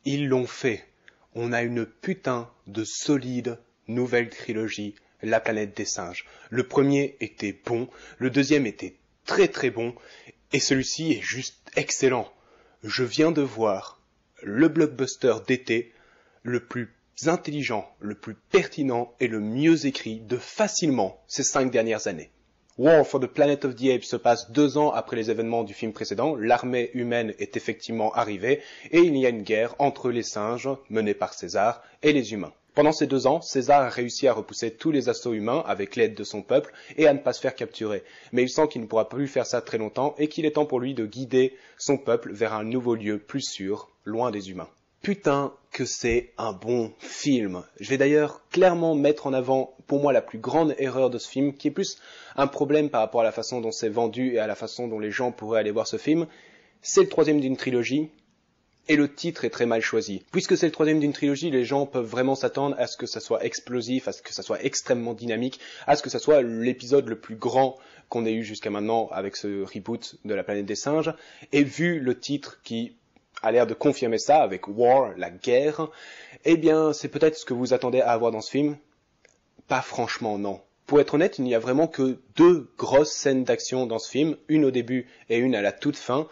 Ils l'ont fait. On a une putain de solide nouvelle trilogie, La planète des singes. Le premier était bon, le deuxième était très très bon, et celui-ci est juste excellent. Je viens de voir le blockbuster d'été le plus intelligent, le plus pertinent et le mieux écrit de facilement ces 5 dernières années. War for the Planet of the Apes se passe 2 ans après les événements du film précédent, l'armée humaine est effectivement arrivée et il y a une guerre entre les singes, menée par César, et les humains. Pendant ces 2 ans, César a réussi à repousser tous les assauts humains avec l'aide de son peuple et à ne pas se faire capturer. Mais il sent qu'il ne pourra plus faire ça très longtemps et qu'il est temps pour lui de guider son peuple vers un nouveau lieu plus sûr, loin des humains. Putain que c'est un bon film. Je vais d'ailleurs clairement mettre en avant, pour moi, la plus grande erreur de ce film, qui est plus un problème par rapport à la façon dont c'est vendu et à la façon dont les gens pourraient aller voir ce film. C'est le troisième d'une trilogie, et le titre est très mal choisi. Puisque c'est le troisième d'une trilogie, les gens peuvent vraiment s'attendre à ce que ça soit explosif, à ce que ça soit extrêmement dynamique, à ce que ça soit l'épisode le plus grand qu'on ait eu jusqu'à maintenant avec ce reboot de La planète des singes. Et vu le titre qui a l'air de confirmer ça avec War, la guerre, eh bien, c'est peut-être ce que vous attendez à avoir dans ce film. Pas franchement, non. Pour être honnête, il n'y a vraiment que 2 grosses scènes d'action dans ce film, une au début et une à la toute fin.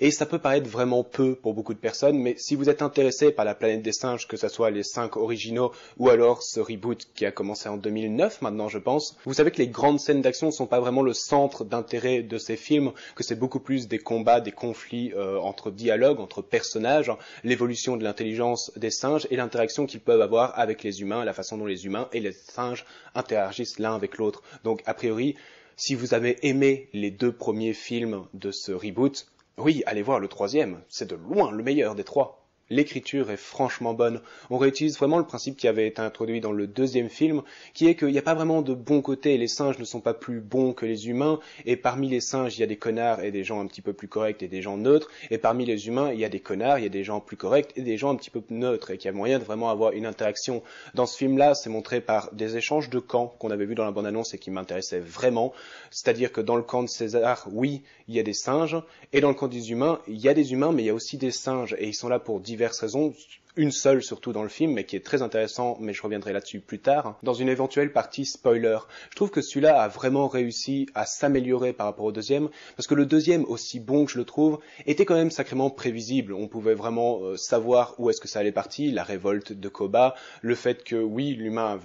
Et ça peut paraître vraiment peu pour beaucoup de personnes, mais si vous êtes intéressé par La planète des singes, que ce soit les 5 originaux ou alors ce reboot qui a commencé en 2009 maintenant je pense, vous savez que les grandes scènes d'action ne sont pas vraiment le centre d'intérêt de ces films, que c'est beaucoup plus des combats, des conflits entre dialogues, entre personnages, l'évolution de l'intelligence des singes et l'interaction qu'ils peuvent avoir avec les humains, la façon dont les humains et les singes interagissent l'un avec l'autre. Donc a priori, si vous avez aimé les 2 premiers films de ce reboot, oui, allez voir le troisième, c'est de loin le meilleur des 3. L'écriture est franchement bonne. On réutilise vraiment le principe qui avait été introduit dans le deuxième film, qui est qu'il n'y a pas vraiment de bon côté. Les singes ne sont pas plus bons que les humains, et parmi les singes, il y a des connards et des gens un petit peu plus corrects et des gens neutres, et parmi les humains, il y a des connards, il y a des gens plus corrects et des gens un petit peu neutres, et qu'il y a moyen de vraiment avoir une interaction. Dans ce film-là, c'est montré par des échanges de camps qu'on avait vu dans la bande-annonce et qui m'intéressaient vraiment. C'est-à-dire que dans le camp de César, oui, il y a des singes, et dans le camp des humains, il y a des humains, mais il y a aussi des singes, et ils sont là pour diverses raisons, une seule surtout dans le film, mais qui est très intéressant, mais je reviendrai là-dessus plus tard, dans une éventuelle partie spoiler. Je trouve que celui-là a vraiment réussi à s'améliorer par rapport au deuxième, parce que le deuxième, aussi bon que je le trouve, était quand même sacrément prévisible. On pouvait vraiment savoir où est-ce que ça allait partir, la révolte de Koba, le fait que, oui, l'humain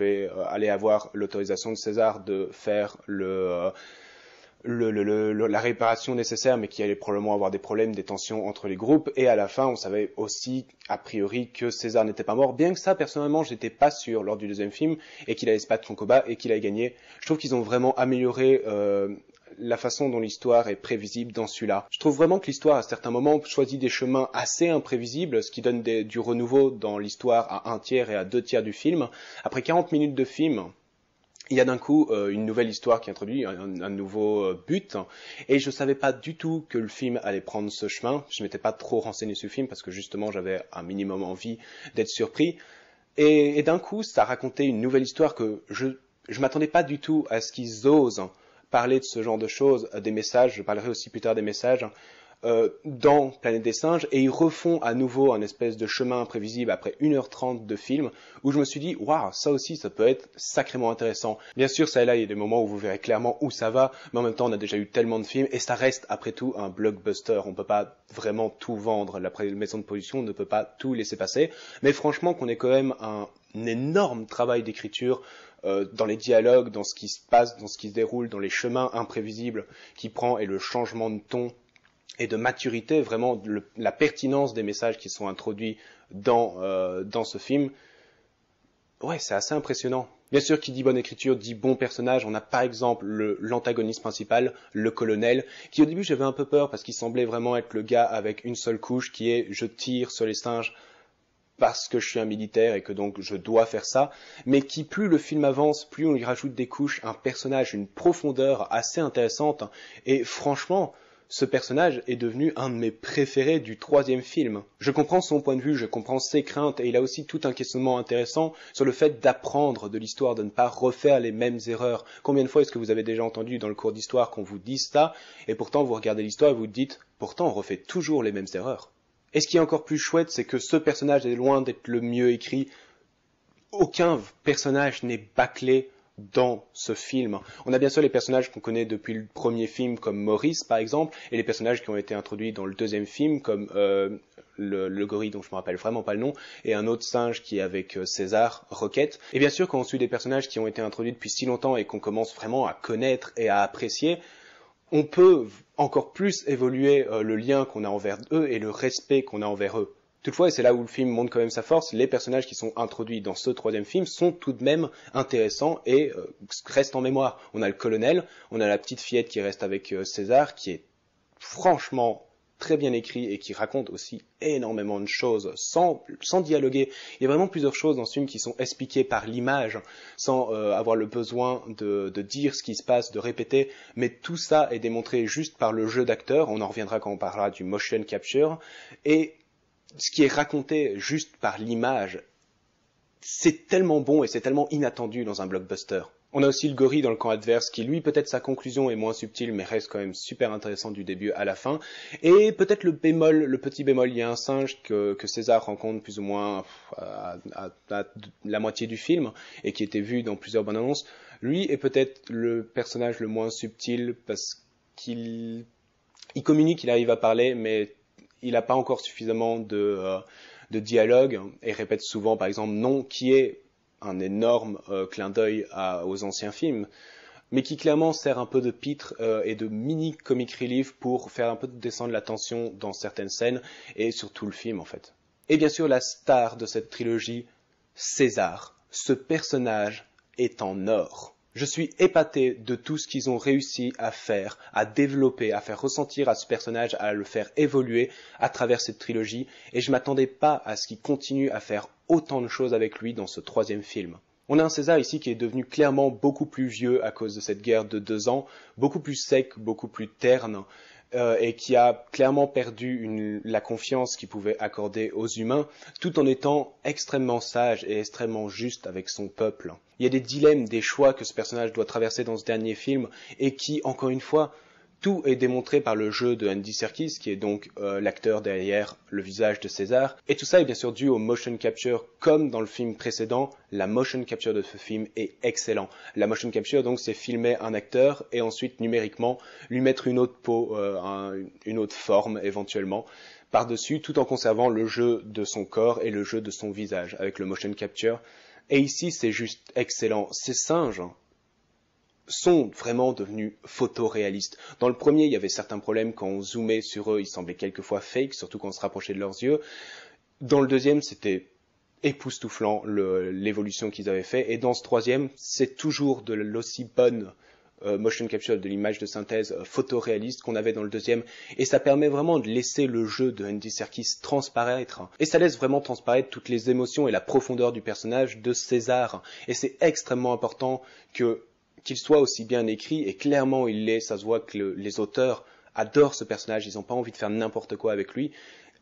allait avoir l'autorisation de César de faire la réparation nécessaire, mais qui allait probablement avoir des problèmes, des tensions entre les groupes, et à la fin, on savait aussi, a priori, que César n'était pas mort, bien que ça, personnellement, j'étais pas sûr lors du deuxième film, et qu'il allait se battre contre Koba, et qu'il allait gagner. Je trouve qu'ils ont vraiment amélioré la façon dont l'histoire est prévisible dans celui-là. Je trouve vraiment que l'histoire, à certains moments, choisit des chemins assez imprévisibles, ce qui donne du renouveau dans l'histoire à 1/3 et à 2/3 du film. Après 40 minutes de film, il y a d'un coup une nouvelle histoire qui introduit un nouveau but, et je savais pas du tout que le film allait prendre ce chemin. Je m'étais pas trop renseigné sur le film parce que justement j'avais un minimum envie d'être surpris, et d'un coup ça racontait une nouvelle histoire que je m'attendais pas du tout à ce qu'ils osent parler de ce genre de choses, des messages, je parlerai aussi plus tard des messages, dans Planète des singes, et ils refont à nouveau un espèce de chemin imprévisible après 1h30 de film, où je me suis dit, waouh, ça aussi, ça peut être sacrément intéressant. Bien sûr, ça et là, il y a des moments où vous verrez clairement où ça va, mais en même temps, on a déjà eu tellement de films, et ça reste, après tout, un blockbuster. On peut pas vraiment tout vendre. La maison de production ne peut pas tout laisser passer, mais franchement, qu'on ait quand même un énorme travail d'écriture, dans les dialogues, dans ce qui se passe, dans ce qui se déroule, dans les chemins imprévisibles qu'il prend, et le changement de ton et de maturité, vraiment la pertinence des messages qui sont introduits dans ce film, ouais, c'est assez impressionnant. Bien sûr, qui dit bonne écriture dit bon personnage. On a par exemple l'antagoniste principal, le colonel, qui au début j'avais un peu peur parce qu'il semblait vraiment être le gars avec une seule couche qui est je tire sur les singes parce que je suis un militaire et que donc je dois faire ça, mais qui plus le film avance, plus on lui rajoute des couches, un personnage, une profondeur assez intéressante, et franchement, ce personnage est devenu un de mes préférés du troisième film. Je comprends son point de vue, je comprends ses craintes, et il a aussi tout un questionnement intéressant sur le fait d'apprendre de l'histoire, de ne pas refaire les mêmes erreurs. Combien de fois est-ce que vous avez déjà entendu dans le cours d'histoire qu'on vous dise ça, et pourtant vous regardez l'histoire et vous dites, pourtant on refait toujours les mêmes erreurs. Et ce qui est encore plus chouette, c'est que ce personnage est loin d'être le mieux écrit. Aucun personnage n'est bâclé dans ce film. On a bien sûr les personnages qu'on connaît depuis le premier film, comme Maurice par exemple, et les personnages qui ont été introduits dans le deuxième film, comme le gorille dont je me rappelle vraiment pas le nom, et un autre singe qui est avec César, Roquette. Et bien sûr, quand on suit des personnages qui ont été introduits depuis si longtemps et qu'on commence vraiment à connaître et à apprécier, on peut encore plus évoluer le lien qu'on a envers eux et le respect qu'on a envers eux. Toutefois, et c'est là où le film montre quand même sa force, les personnages qui sont introduits dans ce troisième film sont tout de même intéressants et restent en mémoire. On a le colonel, on a la petite fillette qui reste avec César, qui est franchement très bien écrit et qui raconte aussi énormément de choses sans dialoguer. Il y a vraiment plusieurs choses dans ce film qui sont expliquées par l'image, sans avoir le besoin de dire ce qui se passe, de répéter, mais tout ça est démontré juste par le jeu d'acteur. On en reviendra quand on parlera du motion capture, et ce qui est raconté juste par l'image, c'est tellement bon et c'est tellement inattendu dans un blockbuster. On a aussi le gorille dans le camp adverse qui, lui, peut-être sa conclusion est moins subtile, mais reste quand même super intéressant du début à la fin. Et peut-être le bémol, le petit bémol, il y a un singe que César rencontre plus ou moins à la moitié du film et qui était vu dans plusieurs bandes annonces. Lui est peut-être le personnage le moins subtil parce qu'il communique, il arrive à parler, mais il n'a pas encore suffisamment de dialogue et répète souvent, par exemple, non, qui est un énorme clin d'œil aux anciens films, mais qui clairement sert un peu de pitre et de mini comic relief pour faire un peu descendre la tension dans certaines scènes et sur tout le film en fait. Et bien sûr, la star de cette trilogie, César. Ce personnage est en or. Je suis épaté de tout ce qu'ils ont réussi à faire, à développer, à faire ressentir à ce personnage, à le faire évoluer à travers cette trilogie, et je m'attendais pas à ce qu'il continue à faire autant de choses avec lui dans ce troisième film. On a un César ici qui est devenu clairement beaucoup plus vieux à cause de cette guerre de 2 ans, beaucoup plus sec, beaucoup plus terne, et qui a clairement perdu la confiance qu'il pouvait accorder aux humains, tout en étant extrêmement sage et extrêmement juste avec son peuple. Il y a des dilemmes, des choix que ce personnage doit traverser dans ce dernier film, et qui, encore une fois, tout est démontré par le jeu de Andy Serkis, qui est donc l'acteur derrière le visage de César. Et tout ça est bien sûr dû au motion capture, comme dans le film précédent. La motion capture de ce film est excellent. La motion capture, donc, c'est filmer un acteur et ensuite, numériquement, lui mettre une autre peau, une autre forme, éventuellement, par-dessus, tout en conservant le jeu de son corps et le jeu de son visage, avec le motion capture. Et ici, c'est juste excellent. Ces singes sont vraiment devenus photoréalistes. Dans le premier, il y avait certains problèmes quand on zoomait sur eux, ils semblaient quelquefois fake, surtout quand on se rapprochait de leurs yeux. Dans le deuxième, c'était époustouflant l'évolution qu'ils avaient fait. Et dans ce troisième, c'est toujours de l'aussi bonne motion capture, de l'image de synthèse photoréaliste qu'on avait dans le deuxième. Et ça permet vraiment de laisser le jeu de Andy Serkis transparaître. Et ça laisse vraiment transparaître toutes les émotions et la profondeur du personnage de César. Et c'est extrêmement important qu'il soit aussi bien écrit, et clairement il l'est, ça se voit que les auteurs adorent ce personnage, ils n'ont pas envie de faire n'importe quoi avec lui,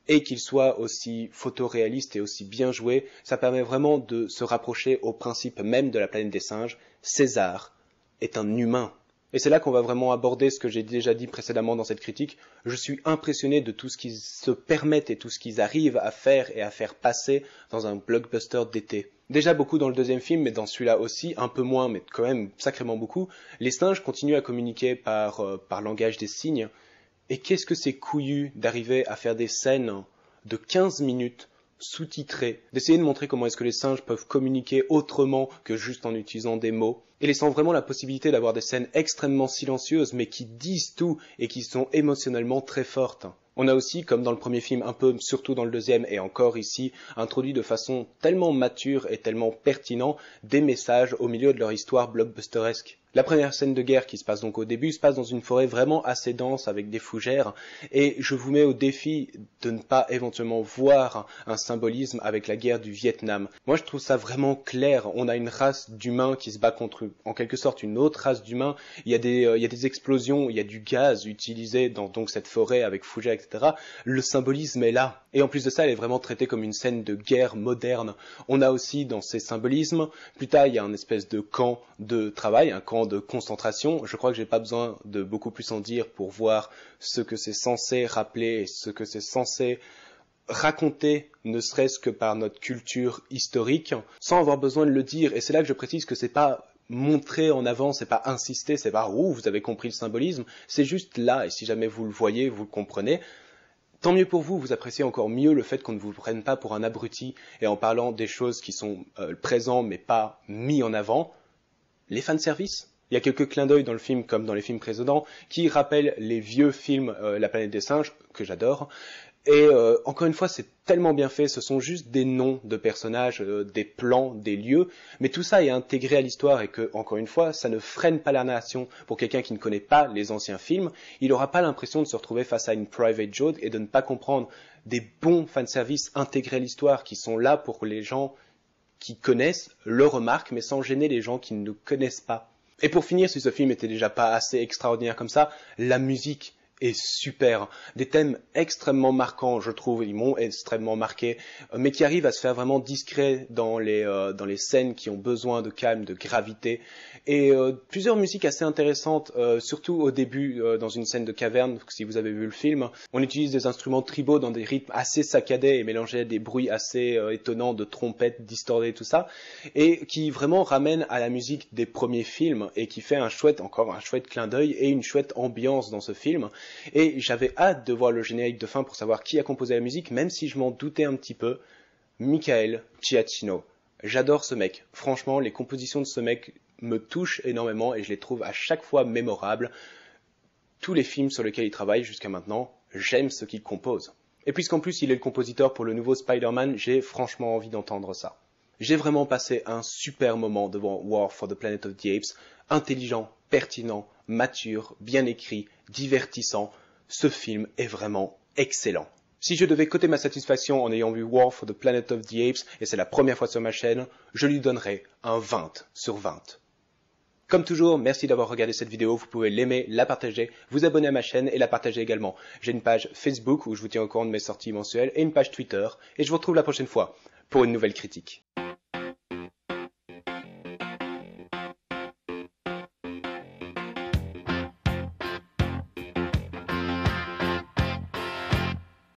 et qu'il soit aussi photoréaliste et aussi bien joué, ça permet vraiment de se rapprocher au principe même de la planète des singes. César est un humain. Et c'est là qu'on va vraiment aborder ce que j'ai déjà dit précédemment dans cette critique. Je suis impressionné de tout ce qu'ils se permettent et tout ce qu'ils arrivent à faire et à faire passer dans un blockbuster d'été. Déjà beaucoup dans le deuxième film, mais dans celui-là aussi, un peu moins, mais quand même sacrément beaucoup, les singes continuent à communiquer par langage des signes. Et qu'est-ce que c'est couillu d'arriver à faire des scènes de 15 minutes sous-titrées, d'essayer de montrer comment est-ce que les singes peuvent communiquer autrement que juste en utilisant des mots, et laissant vraiment la possibilité d'avoir des scènes extrêmement silencieuses, mais qui disent tout et qui sont émotionnellement très fortes. On a aussi, comme dans le premier film, un peu, surtout dans le deuxième, et encore ici, introduit de façon tellement mature et tellement pertinent des messages au milieu de leur histoire blockbusteresque. La première scène de guerre qui se passe donc au début se passe dans une forêt vraiment assez dense avec des fougères, et je vous mets au défi de ne pas éventuellement voir un symbolisme avec la guerre du Vietnam. Moi je trouve ça vraiment clair, on a une race d'humains qui se bat contre en quelque sorte une autre race d'humains, il y a des explosions, il y a du gaz utilisé dans donc cette forêt avec fougères, etc. Le symbolisme est là, et en plus de ça elle est vraiment traitée comme une scène de guerre moderne. On a aussi dans ces symbolismes, plus tard il y a un espèce de camp de travail, un camp de concentration. Je crois que j'ai pas besoin de beaucoup plus en dire pour voir ce que c'est censé rappeler et ce que c'est censé raconté, ne serait-ce que par notre culture historique, sans avoir besoin de le dire. Et c'est là que je précise que c'est pas montrer en avant, c'est pas insister, c'est pas « ouh, vous avez compris le symbolisme », c'est juste là, et si jamais vous le voyez, vous le comprenez. Tant mieux pour vous, vous appréciez encore mieux le fait qu'on ne vous prenne pas pour un abruti, et en parlant des choses qui sont présentes mais pas mis en avant, les fanservices. Il y a quelques clins d'œil dans le film, comme dans les films précédents, qui rappellent les vieux films La planète des singes, que j'adore. Et encore une fois, c'est tellement bien fait, ce sont juste des noms de personnages, des plans, des lieux, mais tout ça est intégré à l'histoire et que, encore une fois, ça ne freine pas la narration. Pour quelqu'un qui ne connaît pas les anciens films, il n'aura pas l'impression de se retrouver face à une private joke et de ne pas comprendre des bons fanservices intégrés à l'histoire qui sont là pour que les gens qui connaissent le remarquent, mais sans gêner les gens qui ne connaissent pas. Et pour finir, si ce film était déjà pas assez extraordinaire comme ça, la musique est super. Des thèmes extrêmement marquants, je trouve, ils m'ont extrêmement marqué, mais qui arrivent à se faire vraiment discret dans les scènes qui ont besoin de calme, de gravité. Et plusieurs musiques assez intéressantes, surtout au début, dans une scène de caverne, si vous avez vu le film. On utilise des instruments tribaux dans des rythmes assez saccadés et mélanger des bruits assez étonnants de trompettes distordées, tout ça, et qui vraiment ramène à la musique des premiers films et qui fait encore un chouette clin d'œil et une chouette ambiance dans ce film. Et j'avais hâte de voir le générique de fin pour savoir qui a composé la musique, même si je m'en doutais un petit peu. Michael Giacchino. J'adore ce mec. Franchement, les compositions de ce mec me touchent énormément et je les trouve à chaque fois mémorables. Tous les films sur lesquels il travaille jusqu'à maintenant, j'aime ce qu'il compose. Et puisqu'en plus il est le compositeur pour le nouveau Spider-Man, j'ai franchement envie d'entendre ça. J'ai vraiment passé un super moment devant War for the Planet of the Apes, intelligent, pertinent, mature, bien écrit, divertissant. Ce film est vraiment excellent. Si je devais coter ma satisfaction en ayant vu War for the Planet of the Apes, et c'est la première fois sur ma chaîne, je lui donnerais un 20 sur 20. Comme toujours, merci d'avoir regardé cette vidéo, vous pouvez l'aimer, la partager, vous abonner à ma chaîne et la partager également. J'ai une page Facebook où je vous tiens au courant de mes sorties mensuelles et une page Twitter, et je vous retrouve la prochaine fois pour une nouvelle critique.